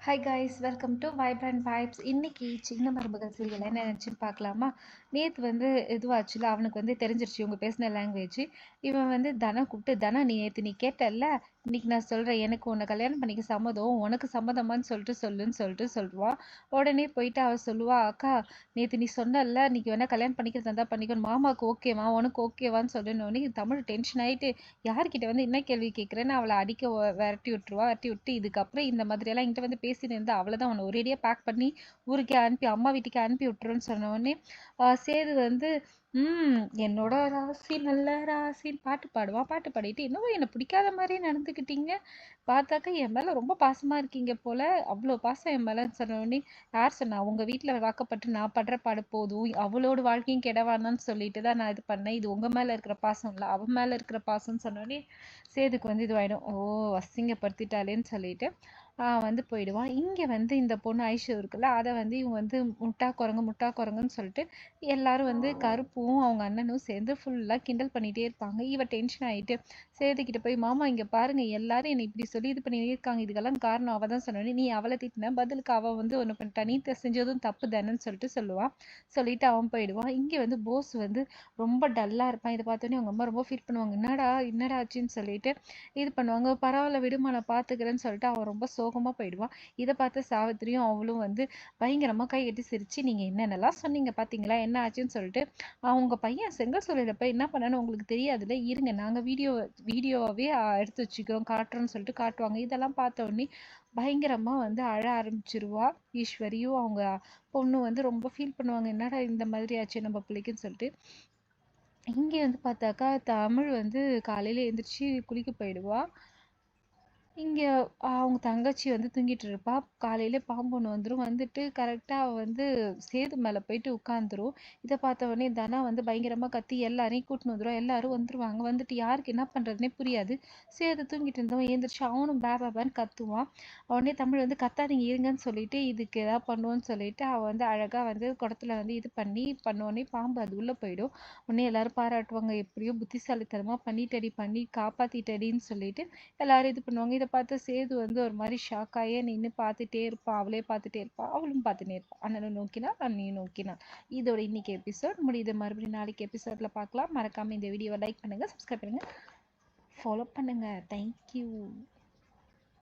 Hi guys, welcome to vibrant vibes. இன்னைக்கு சின்ன மருமகள் சீரியல் என்ன நினச்சின்னு பார்க்கலாமா? நேற்று வந்து இதுவாச்சுல அவனுக்கு வந்து தெரிஞ்சிருச்சு இவங்க பேசின லாங்குவேஜ். இவன் வந்து தனா கூப்பிட்டு, தனா நீ நேற்று நீ கேட்டல்ல, இன்னைக்கு நான் சொல்கிறேன், எனக்கு உன்னை கல்யாணம் பண்ணிக்க சம்மதம், உனக்கு சம்மதமான்னு சொல்லுன்னு சொல்லுவான். உடனே போயிட்டு அவள் சொல்லுவா, அக்கா நேற்று நீ சொன்னல இன்னைக்கு வேணா கல்யாணம் பண்ணிக்கிறதா இருந்தால் பண்ணிக்கணும், மாமாவுக்கு ஓகேவா உனக்கு ஓகேவான்னு சொல்லணுன்னே தமிழ் டென்ஷன் ஆகிட்டு யார்கிட்ட வந்து என்ன கேள்வி கேட்குறேன்னு அவளை அடிக்க விரட்டி விட்டுருவா. விரட்டி விட்டு இதுக்கப்புறம் இந்த மாதிரியெல்லாம் என்கிட்ட வந்து பேசிட்டு இருந்தா அவ்வளோதான், அவனை ஒரேடியாக பேக் பண்ணி ஊருக்கே அனுப்பி அம்மா வீட்டுக்கு அனுப்பி விட்டுருன்னு சொன்ன உடனே சேது வந்து என்னோட ராசி நல்ல ராசின்னு பாட்டு பாடுவான். பாட்டு பாடிட்டு என்னவோ என்னை பிடிக்காத மாதிரியே நடந்துக்கிட்டீங்க, பார்த்தாக்கா என் மேலே ரொம்ப பாசமாக இருக்கீங்க போல, அவ்வளோ பாசம் என் மேலேன்னு சொன்ன உடனே யார் சொன்னா உங்கள் வீட்டில் வாக்கப்பட்டு நான் படுற பாடு போதும், அவளோட வாழ்க்கையும் கெடவானான்னு சொல்லிட்டு தான் நான் இது பண்ணேன், இது உங்கள் மேலே இருக்கிற பாசம் இல்லை அவன் மேலே இருக்கிற பாசம்னு சொன்னோடனே சேதுக்கு வந்து இதுவாயிடும். ஓ அசிங்கப்படுத்திட்டாளேன்னு சொல்லிட்டு வந்து போயிடுவான். இங்கே வந்து இந்த பொண்ணு ஐஷு இருக்குல்ல, அதை வந்து இவங்க வந்து முட்டா குரங்குன்னு சொல்லிட்டு எல்லாரும் வந்து கருப்பும் அவங்க அண்ணனும் சேர்ந்து ஃபுல்லாக கிண்டல் பண்ணிகிட்டே இருப்பாங்க. இவ டென்ஷன் ஆகிட்டு சேதுக்கிட்ட போய், மாமா இங்கே பாருங்க எல்லாரும் என்னை இப்படி சொல்லி இது பண்ணிட்டே இருக்காங்க, இதுக்கெல்லாம் காரணம் அவள் தான் சொன்னோன்னே, நீ அவளை திட்டின பதிலுக்கு அவள் வந்து ஒன்று பண்ணிட்டா, நீ செஞ்சதும் தப்பு தானேன்னு சொல்லிட்டு சொல்லுவான். சொல்லிட்டு அவன் போயிடுவான். இங்கே வந்து போஸ் வந்து ரொம்ப டல்லாக இருப்பான். இதை பார்த்தோன்னே அவங்க அம்மா ரொம்ப ஃபீல் பண்ணுவாங்க, என்னடா ஆச்சுன்னு சொல்லிட்டு இது பண்ணுவாங்க. பரவாயில்ல விடுமா நான் பார்த்துக்கிறேன்னு சொல்லிட்டு அவன் ரொம்ப சோகமாக போயிடுவான். இதை பார்த்து சாவித்திரியும் அவளும் வந்து பயங்கரமாக கை கட்டி சிரிச்சு, நீங்கள் என்னென்னலாம் சொன்னீங்க பார்த்தீங்களா என்ன ஆச்சுன்னு சொல்லிட்டு, அவங்க பையன் செங்கல் சூளையில் போய் என்ன பண்ணான்னு உங்களுக்கு தெரியாதுல்ல, இருங்க நாங்கள் வீடியோவே எடுத்து வச்சுக்கிறோம் காட்டுறோன்னு சொல்லிட்டு காட்டுவாங்க. இதெல்லாம் பார்த்த உடனே பயங்கரமாக வந்து அழ ஆரம்பிச்சிருவா ஈஸ்வரியும். அவங்க பொண்ணு வந்து ரொம்ப ஃபீல் பண்ணுவாங்க, என்னடா இந்த மாதிரி ஆச்சு நம்ம பிள்ளைக்குன்னு சொல்லிட்டு. இங்கே வந்து பார்த்தாக்கா தமிழ் வந்து காலையில் எழுந்திரிச்சு குளிக்க போயிடுவா. இங்கே அவங்க தங்கச்சி வந்து தூங்கிட்டு இருப்பா. காலையில பாம்பு ஒன்று வந்துடும், வந்துட்டு கரெக்டாக அவள் வந்து சேது மேலே போயிட்டு உட்காந்துரும். இதை பார்த்த உடனே தனா வந்து பயங்கரமாக கத்தி எல்லாரையும் கூட்டின்னு வந்துடும். எல்லாரும் வந்துருவாங்க. வந்துட்டு யாருக்கு என்ன பண்ணுறதுனே புரியாது. சேது தூங்கிட்டு இருந்தவன் எழுந்திரிச்சு அவனும் பேன்னு கத்துவான். உடனே தமிழ் வந்து கத்தாதீங்க இருங்கன்னு சொல்லிட்டு இதுக்கு ஏதாவது பண்ணுவோன்னு சொல்லிட்டு அவள் வந்து அழகாக வந்து குடத்துல வந்து இது பண்ணுவோடனே பாம்பு அது உள்ளே போயிடும். உடனே எல்லாரும் பாராட்டுவாங்க, எப்படியோ புத்திசாலித்தனமாக பண்ணி காப்பாற்றிட்டடின்னு சொல்லிட்டு எல்லாரும் இது பண்ணுவாங்க. இதை பார்த்து சேது வந்து ஒரு மாதிரி ஷாக் ஆகியே நின்று பார்த்துட்டே இருப்பான். அவளே பார்த்துட்டே இருப்பான், அவளும் பார்த்துட்டே இருப்பான். அண்ணனும் நோக்கினா அண்ணியும் நோக்கினா. இதோட இன்னைக்கு எபிசோட் முடியுது. மறுபடியும் நாளைக்கு எபிசோட்ல பார்க்கலாம். மறக்காம இந்த வீடியோவை லைக் பண்ணுங்க, சப்ஸ்கிரைப் பண்ணுங்க, ஃபாலோ பண்ணுங்க. தேங்க்யூ.